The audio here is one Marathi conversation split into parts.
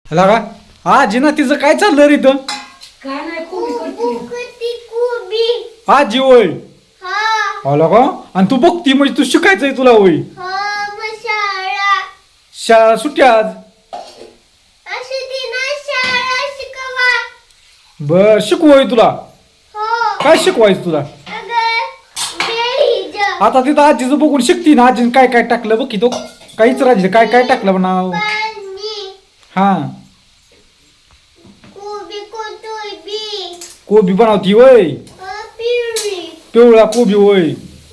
हला का आजी ना तिचं काय चाललं रे इथं काय नाही कोबी आजी होय हा हला का आणि तू बघती म्हणजे तू शिकायचंय तुला होय हा शाळा शाळा सुट्टी आज अशी दिना शाळा शिकवा बर शिकू होय तुला हो काय शिकवायचं तुला अगं बेहिज आता तिथं आजीचं बघून शिकती ना आजीनं काय काय टाकलं बघ की तो काहीच राजी काय काय टाकलं नाव पाणी हा कोबी कोबी बनवती होय पिवळी पिवळा कोबी होय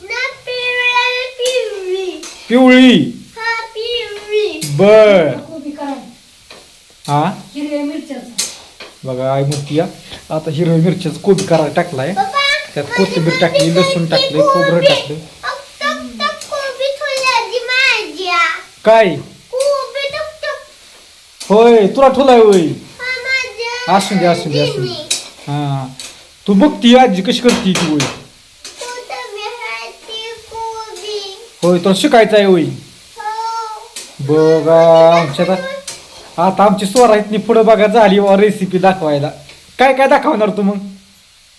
ना पिवळी पिवळी हा पिवळी बर कोबी कराय हा हिरव्या मिरच्याचा बघा आई म्हणती या आता हिरव्या मिरच्याचं कोबी करायला टाकलाय पप्पा त्यात कोथिंबीर टाकली लसूण टाकले खोबरं टाकलं कोबी थोडी माझ्या काय कोबी टक होय तुला ठुलाय होय हा माझ्या असू दे असू दे असू दे हा तू बघ ती आजी कशी करते ती होय कोबी होय तुला शिकायचं आहे होय हो बघा आमच्या आता आमची स्वरातनी पुढं बघा झाली रेसिपी दाखवायला काय काय दाखवणार तू मग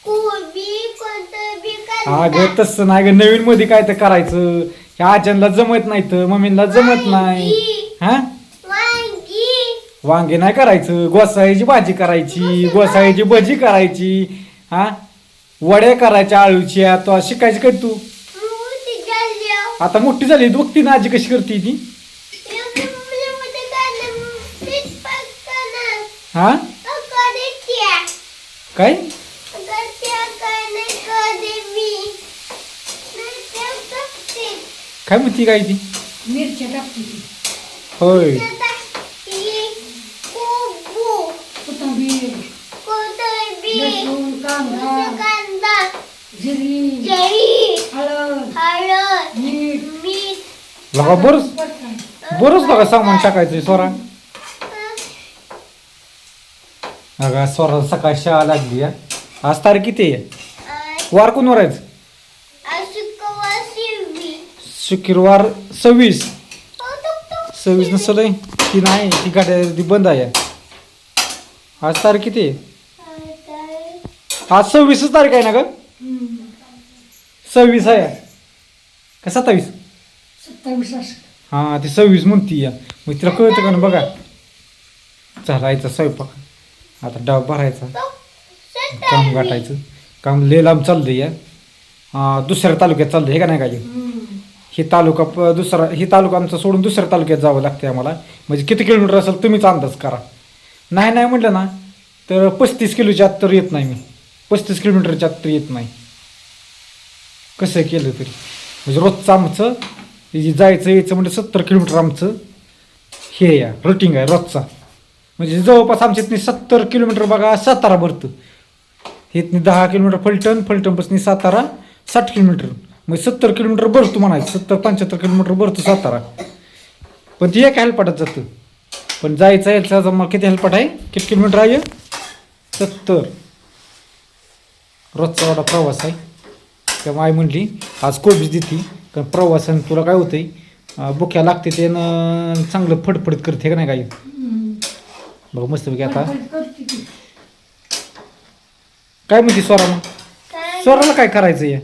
कोबी कोथिंबीर अगं तसं नाही ग नवीन मध्ये काय तर करायचं ह्या आज्यांना जमत नाही तर मम्मीला जमत नाही हा वांगी वांगे नाही करायचं गोसाळ्याची भाजी करायची गोसाळ्याची भजी करायची हा वड्या करायच्या आळूच्या तो शिकायची काय तू मोठी झाली आता मोठी झाली बघती ना आजी कशी करते ती हा काय काय म्हणती काय ती मिरच्या टाकते ती होय कोथिंबीर लसूण कांदा जिरी हळद मीठ लगा बरंच बरंच लगा सामान टाकायचं स्वरा अगा स्वरा सकाळी शाळा लागली या आज तारीख किती आहे वार कोण वरायचं शुक्रवार 26 नसल ती नाही ती गाड्या ती बंद आहे आज तारीख किती आहे आज 26 तारीख आहे ना ग 26 आहे का 27 27 असं हा ती 26 म्हणती या मग तिला कळतं का ना बघा चालायचं स्वयंपाक आता डाव भरायचा काम गाठायचं काम लय लांब चाललंय या दुसऱ्या तालुक्यात चाललंय हे का नाही काय ही तालुका दुसरा ही तालुका आमचा सोडून दुसऱ्या तालुक्यात जावं लागते आम्हाला म्हणजे किती किलोमीटर असेल तुम्हीच अंदाज करा नाही म्हटलं ना तर 35 किलोच्या आत तर येत नाही मी 35 किलोमीटरच्या आत तर येत नाही कसं केलं तरी म्हणजे रोजचं आमचं जायचं यायचं म्हणजे 70 किलोमीटर आमचं हे या रुटीन आहे रोजचा म्हणजे जवळपास आमच्या इथनी 70 किलोमीटर बघा सातारा भरतं इथनी 10 किलोमीटर फलटणपासून सातारा 60 किलोमीटर मग 70 किलोमीटर भरतो म्हणायचं 70-75 किलोमीटर भरतो सातारा पण ती एक हेल्पाटात जातं पण जायचं यायचं मग किती हेल्पाट आहे किती किलोमीटर आहे 70 रोजचा एवढा प्रवास आहे तेव्हा आई म्हणली आज कोबीज देते कारण प्रवासाने तुला काय होतंय बुक्या लागते ते चांगलं फडफडत करते का नाही काही बघ मस्तपैकी आता करते ती काय म्हणते स्वरा मग स्वराला काय करायचं या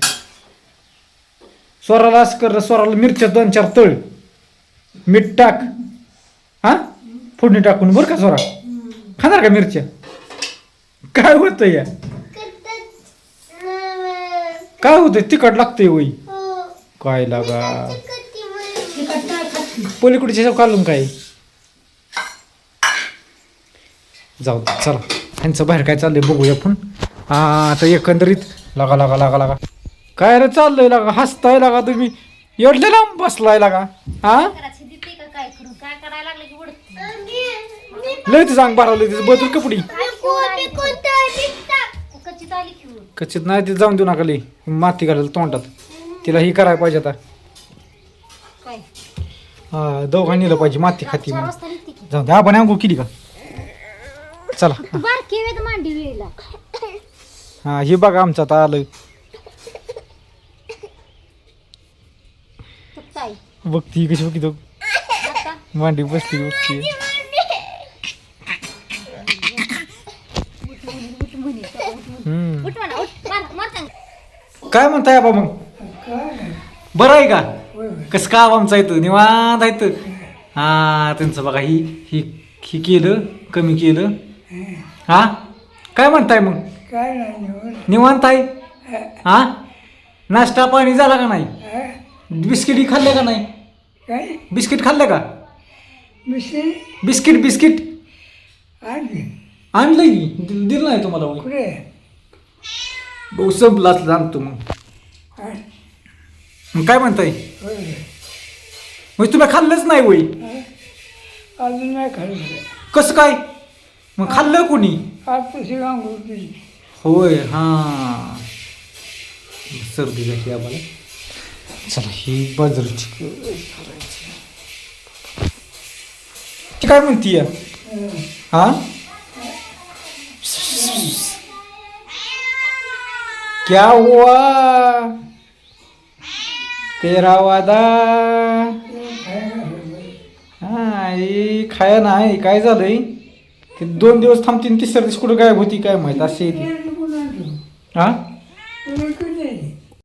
स्वराला असं कर स्वराला मिरच्या 2-4 तळ मीठ टाक हा फोडणी टाकून बरं का स्वरा खाणार का मिरच्या काय होतं या काय होतंय तिखट लागतंय वय काय लागा तिखट नाही खात पलीकडच्या काढून काय जाऊ दे चला ह्यांचं बाहेर काय चाललंय बघूया आपण आता एकंदरीत लागा काय रे चाललंय लागा हसताय लागा तुम्ही एवढले लांब बसलाय लागा हा लय ते सांग बारावलं तिचं बदल कपडी कच्चित नाही ते जाऊन देऊ नका लई माती घालायला तोंडात तिला ही करायला पाहिजे आता हा दोघांनी नेलं पाहिजे माती खाती म्हणून जाऊ दे आपण अंघोळ केली का चला हा हे बघा आमचं आता आलं बघती कशी बघती तो मांडी बसली बघती हम्म. उठ म्हणा उठ मार मार चांग काय म्हणताय आबा मग काय नाही. बरं आहे का होय, होय. कसं का आमचं येतं निवांत येतं हा त्यांचं बघा ही ही ही केलं कमी केलं हा काय म्हणताय मग काय नाही निवड. निवांत आहे हा नाश्ता पाणी झाला का नाही हा? बिस्किटी खाल्ले का नाही काय बिस्किट खाल्ले का मिशी बिस्किट बिस्किट आणली आणलं की दिलं नाही तुम्हाला वय. कुठे भाऊ संपला असलं आणतो मग हा? मग काय म्हणताय होय, होय. म्हणजे तुम्ही खाल्लंच नाही वय हा? अजून नाही खाल्लं कसं काय मग खाल्लं कोणी आज तशी अंघोळ केली होय हा सर्दी झाली आम्हाला चला ही बाजरीची ती काय म्हणतीय हा क्या हुआ तेरा वादा हा ही खाया नाही काय झालंय ते 2 दिवस थांबतीन तिसऱ्या दिवशी कुठं गायब होती काय माहित अशी येते हा